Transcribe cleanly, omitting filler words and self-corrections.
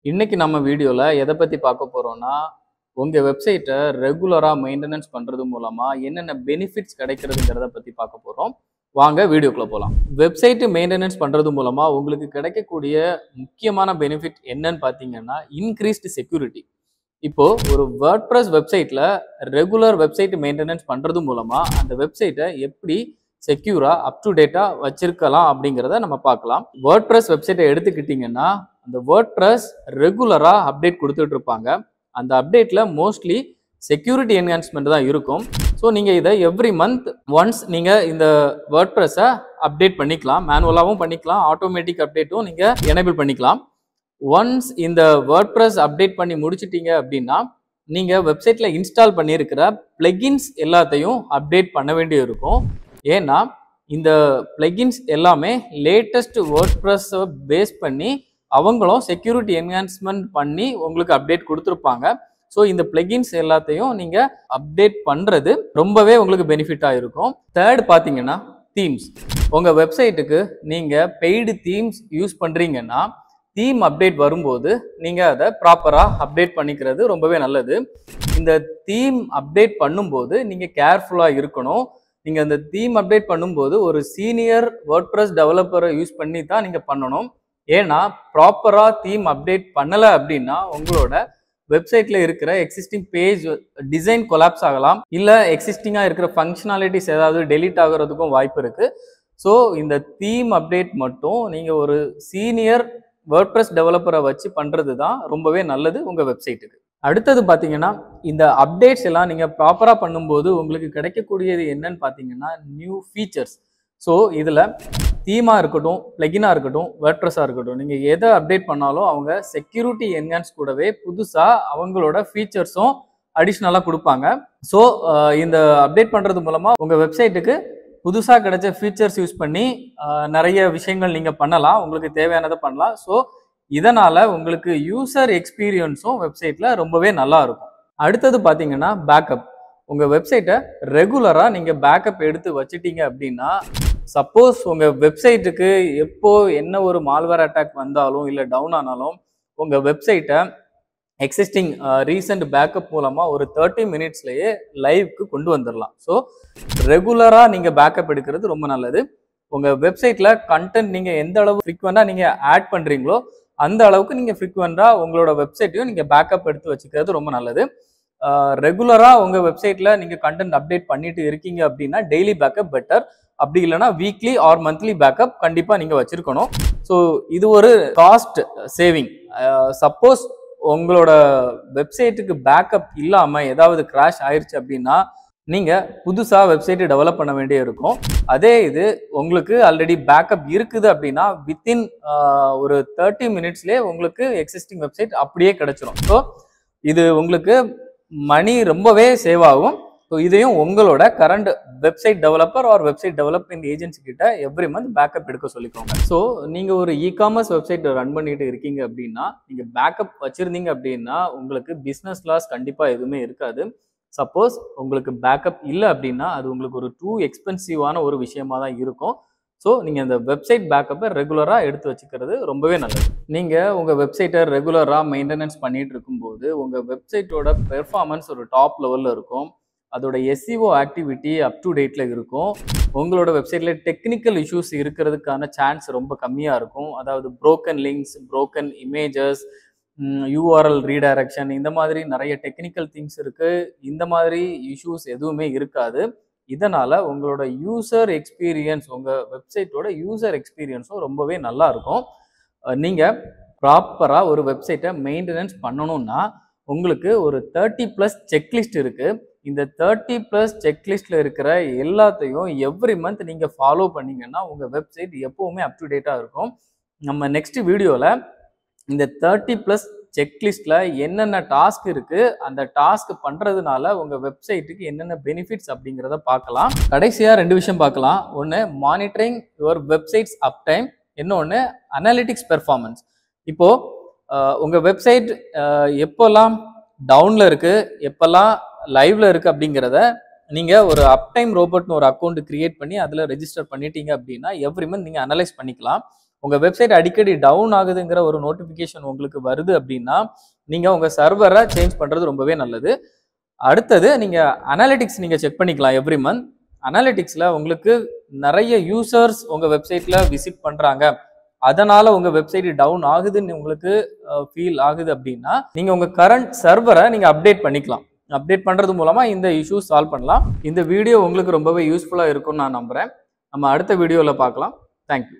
இன்னைக்கு நம்ம வீடியோல எதை பத்தி பார்க்க போறோம்னா, உங்க வெப்சைட்டை ரெகுலரா மெயின்டெனன்ஸ் பண்றது மூலமா என்னென்ன பெனிஃபிட்ஸ் கிடைக்கிறதுங்கிறத பத்தி பார்க்க போறோம். வாங்க வீடியோக்குள்ள போலாம். வெப்சைட் மெயின்டெனன்ஸ் பண்றது மூலமா உங்களுக்கு கிடைக்கக்கூடிய முக்கியமான பெனிஃபிட் என்னன்னு பார்த்தீங்கன்னா, இன்க்ரீஸ்டு செக்யூரிட்டி. இப்போ ஒரு வேர்ட்பிரஸ் வெப்சைட்ல ரெகுலர் வெப்சைட் மெயின்டெனன்ஸ் பண்றது மூலமா அந்த வெப்சைட்டை எப்படி செக்யூரா அப் டு டேட்டா வச்சிருக்கலாம் அப்படிங்கிறத நம்ம பார்க்கலாம். வேர்ட்பிரஸ் வெப்சைட்டை எடுத்துக்கிட்டிங்கன்னா, அந்த வேர்ட்பிரஸ் ரெகுலரா அப்டேட் கொடுத்துட்டு இருப்பாங்க. அந்த அப்டேட்ல மோஸ்ட்லி செக்யூரிட்டி என்ஹான்ஸ்மெண்ட் தான் இருக்கும். ஸோ நீங்கள் இதை எவ்ரி மந்த் ஒன்ஸ் நீங்கள் இந்த வேர்ட்பிரஸை அப்டேட் பண்ணிக்கலாம். மேனுவலாகவும் பண்ணிக்கலாம், ஆட்டோமேட்டிக் அப்டேட்டும் நீங்கள் எனேபிள் பண்ணிக்கலாம். ஒன்ஸ் இந்த வேர்ட்பிரஸ் அப்டேட் பண்ணி முடிச்சிட்டீங்க அப்படின்னா, நீங்கள் வெப்சைட்டில் இன்ஸ்டால் பண்ணியிருக்கிற பிளகின்ஸ் எல்லாத்தையும் அப்டேட் பண்ண வேண்டிய இருக்கும். ஏன்னா இந்த பிளகின்ஸ் எல்லாமே லேட்டஸ்ட் வேர்ட்பிரஸை பேஸ் பண்ணி அவங்களும் செக்யூரிட்டி என்ஹான்ஸ்மெண்ட் பண்ணி உங்களுக்கு அப்டேட் கொடுத்துருப்பாங்க. ஸோ இந்த பிளகின்ஸ் எல்லாத்தையும் நீங்கள் அப்டேட் பண்ணுறது ரொம்பவே உங்களுக்கு பெனிஃபிட்டாக இருக்கும். தேர்ட் பார்த்தீங்கன்னா தீம்ஸ். உங்கள் வெப்சைட்டுக்கு நீங்கள் பெய்டு தீம்ஸ் யூஸ் பண்ணுறீங்கன்னா, தீம் அப்டேட் வரும்போது நீங்கள் அதை ப்ராப்பராக அப்டேட் பண்ணிக்கிறது ரொம்பவே நல்லது. இந்த தீம் அப்டேட் பண்ணும்போது நீங்கள் கேர்ஃபுல்லாக இருக்கணும். நீங்கள் அந்த தீம் அப்டேட் பண்ணும்போது ஒரு சீனியர் வேர்ட்பிரஸ் டெவலப்பரை யூஸ் பண்ணி தான் நீங்கள் பண்ணணும். ஏன்னா ப்ராப்பராக தீம் அப்டேட் பண்ணலை அப்படின்னா உங்களோட வெப்சைட்டில் இருக்கிற எக்ஸிஸ்டிங் பேஜ் டிசைன் கொலாப்ஸ் ஆகலாம், இல்லை எக்ஸிஸ்டிங்காக இருக்கிற ஃபங்க்ஷனாலிட்டிஸ் ஏதாவது டெலீட் ஆகிறதுக்கும் வாய்ப்பு இருக்குது. ஸோ இந்த தீம் அப்டேட் மட்டும் நீங்கள் ஒரு சீனியர் வேர்ட்பிரஸ் டெவலப்பரை வச்சு பண்ணுறது தான் ரொம்பவே நல்லது உங்கள் வெப்சைட்டுக்கு. அடுத்தது பார்த்தீங்கன்னா, இந்த அப்டேட்ஸ் எல்லாம் நீங்கள் ப்ராப்பராக பண்ணும்போது உங்களுக்கு கிடைக்கக்கூடியது என்னன்னு பார்த்தீங்கன்னா, நியூ ஃபீச்சர்ஸ். ஸோ இதில் தீமாக இருக்கட்டும், பிளகினாக இருக்கட்டும், வேர்ட்பிரஸாக இருக்கட்டும், நீங்கள் எதை அப்டேட் பண்ணாலும் அவங்க செக்யூரிட்டி என்ஹான்ஸ் கூடவே புதுசாக அவங்களோட ஃபீச்சர்ஸும் அடிஷ்னலாக கொடுப்பாங்க. ஸோ இந்த அப்டேட் பண்ணுறது மூலமாக உங்கள் வெப்சைட்டுக்கு புதுசாக கிடைச்ச ஃபீச்சர்ஸ் யூஸ் பண்ணி நிறைய விஷயங்கள் நீங்கள் பண்ணலாம், உங்களுக்கு தேவையானதை பண்ணலாம். ஸோ இதனால் உங்களுக்கு யூசர் எக்ஸ்பீரியன்ஸும் வெப்சைட்டில் ரொம்பவே நல்லா இருக்கும். அடுத்தது பார்த்தீங்கன்னா பேக்கப். உங்கள் வெப்சைட்டை ரெகுலராக நீங்கள் பேக்கப் எடுத்து வச்சிட்டீங்க அப்படின்னா, சப்போஸ் உங்கள் வெப்சைட்டுக்கு எப்போ என்ன ஒரு மால்வேர் அட்டாக் வந்தாலும் இல்லை டவுன் ஆனாலும் உங்கள் வெப்சைட்டை எக்ஸிஸ்டிங் ரீசெண்ட் பேக்கப் மூலமாக ஒரு 30 மினிட்ஸ்லேயே லைவ்க்கு கொண்டு வந்துடலாம். ஸோ ரெகுலராக நீங்கள் பேக்கப் எடுக்கிறது ரொம்ப நல்லது. உங்கள் வெப்சைட்டில் கண்டென்ட் நீங்கள் எந்த அளவு ஃப்ரீக்வெண்ட்டாக நீங்கள் ஆட் பண்ணுறீங்களோ அந்த அளவுக்கு நீங்கள் ஃப்ரீக்வெண்ட்டாக உங்களோட வெப்சைட்டையும் நீங்கள் பேக்கப் எடுத்து வச்சுக்கிறது ரொம்ப நல்லது. ரெகுலராக உங்கள் வெப்சைட்டில் நீங்கள் கண்டென்ட் அப்டேட் பண்ணிட்டு இருக்கீங்க அப்படின்னா டெய்லி பேக்கப் பெட்டர். அப்படி இல்லைனா வீக்லி ஆர் மந்த்லி பேக்கப் கண்டிப்பாக நீங்கள் வச்சுருக்கணும். ஸோ இது ஒரு காஸ்ட் சேவிங். சப்போஸ் உங்களோட வெப்சைட்டுக்கு பேக்கப் இல்லாமல் ஏதாவது கிராஷ் ஆயிடுச்சு அப்படின்னா நீங்கள் புதுசாக வெப்சைட்டு டெவலப் பண்ண வேண்டிய இருக்கும். அதே இது உங்களுக்கு ஆல்ரெடி பேக்கப் இருக்குது அப்படின்னா வித்தின் ஒரு 30 மினிட்ஸ்லேயே உங்களுக்கு எக்ஸிஸ்டிங் வெப்சைட் அப்படியே கிடச்சிரும். ஸோ இது உங்களுக்கு மணி ரொம்பவே சேவ் ஆகும். ஸோ இதையும் உங்களோட current website developer R website development agency கிட்ட எவ்ரி மந்த் பேக்கப் எடுக்க சொல்லிக்கோங்க. ஸோ நீங்கள் ஒரு இகாமர்ஸ் வெப்சைட் ரன் பண்ணிட்டு இருக்கீங்க அப்படின்னா நீங்கள் பேக்கப் வச்சுருந்தீங்க அப்படின்னா உங்களுக்கு பிஸ்னஸ் லாஸ் கண்டிப்பாக எதுவுமே இருக்காது. சப்போஸ் உங்களுக்கு பேக்கப் இல்லை அப்படின்னா அது உங்களுக்கு ஒரு டூ எக்ஸ்பென்சிவான ஒரு விஷயமா தான் இருக்கும். ஸோ நீங்கள் அந்த வெப்சைட் பேக்கப்பை ரெகுலராக எடுத்து வச்சுக்கிறது ரொம்பவே நல்லது. நீங்கள் உங்கள் வெப்சைட்டை ரெகுலராக மெயின்டெனன்ஸ் பண்ணிகிட்டு இருக்கும்போது உங்கள் வெப்சைட்டோட பெர்ஃபார்மன்ஸ் ஒரு டாப் லெவலில் இருக்கும். அதோட எஸ்இஓ ஆக்டிவிட்டி அப் டு டேட்டில் இருக்கும். உங்களோட வெப்சைட்டில் டெக்னிக்கல் இஷ்யூஸ் இருக்கிறதுக்கான சான்ஸ் ரொம்ப கம்மியாக இருக்கும். அதாவது broken links, broken images, URL redirection, இந்த மாதிரி நிறைய டெக்னிக்கல் திங்ஸ் இருக்குது. இந்த மாதிரி இஷ்யூஸ் எதுவுமே இருக்காது. இதனால் உங்களோட யூசர் எக்ஸ்பீரியன்ஸ், உங்கள் வெப்சைட்டோட யூசர் எக்ஸ்பீரியன்ஸும் ரொம்பவே நல்லா இருக்கும். நீங்கள் ப்ராப்பராக ஒரு வெப்சைட்டை மெயின்டெனன்ஸ் பண்ணணும்னா உங்களுக்கு ஒரு 30+ செக்லிஸ்ட் இருக்குது. இந்த 30+ செக்லிஸ்ட்டில் இருக்கிற எல்லாத்தையும் எவ்ரி மந்த் நீங்கள் ஃபாலோ பண்ணிங்கன்னா உங்கள் வெப்சைட் எப்போவுமே அப் டு டேட்டாக இருக்கும். நம்ம நெக்ஸ்ட் வீடியோவில் இந்த 30+ செக்லிஸ்ட்டில் என்னென்ன டாஸ்க் இருக்குது, அந்த டாஸ்க் பண்ணுறதுனால உங்கள் வெப்சைட்டுக்கு என்னென்ன பெனிஃபிட்ஸ் அப்படிங்கிறத பார்க்கலாம். கடைசியாக 2 விஷயம் பார்க்கலாம். ஒன்று monitoring your websites up time, இன்னொன்று அனாலிட்டிக்ஸ் பெர்ஃபார்மன்ஸ். இப்போது உங்கள் வெப்சைட் எப்போல்லாம் டவுனில் இருக்குது, எப்போல்லாம் லைவ்ல இருக்குது அப்படிங்கிறத நீங்கள் ஒரு அப் டைம் ரோபோட்னு ஒரு அக்கௌண்ட் கிரியேட் பண்ணி அதில் ரெஜிஸ்டர் பண்ணிட்டீங்க அப்படின்னா எவ்ரி மந்த் நீங்கள் அனலைஸ் பண்ணிக்கலாம். உங்கள் வெப்சைட் அடிக்கடி டவுன் ஆகுதுங்கிற ஒரு நோட்டிஃபிகேஷன் உங்களுக்கு வருது அப்படின்னா நீங்கள் உங்கள் சர்வரை சேஞ்ச் பண்ணுறது ரொம்பவே நல்லது. அடுத்தது நீங்கள் அனாலிட்டிக்ஸ் நீங்கள் செக் பண்ணிக்கலாம் எவ்ரி மந்த். அனாலிட்டிக்ஸில் உங்களுக்கு நிறைய யூசர்ஸ் உங்கள் வெப்சைட்டில் விசிட் பண்ணுறாங்க, அதனால் உங்கள் வெப்சைட் டவுன் ஆகுதுன்னு உங்களுக்கு ஃபீல் ஆகுது அப்படின்னா நீங்கள் உங்கள் கரண்ட் சர்வரை நீங்கள் அப்டேட் பண்ணிக்கலாம். அப்டேட் பண்ணுறது மூலமாக இந்த இஷ்யூ சால்வ் பண்ணலாம். இந்த வீடியோ உங்களுக்கு ரொம்பவே யூஸ்ஃபுல்லாக இருக்கும்னு நான் நம்புகிறேன். நம்ம அடுத்த வீடியோவில் பார்க்கலாம். தேங்க்யூ.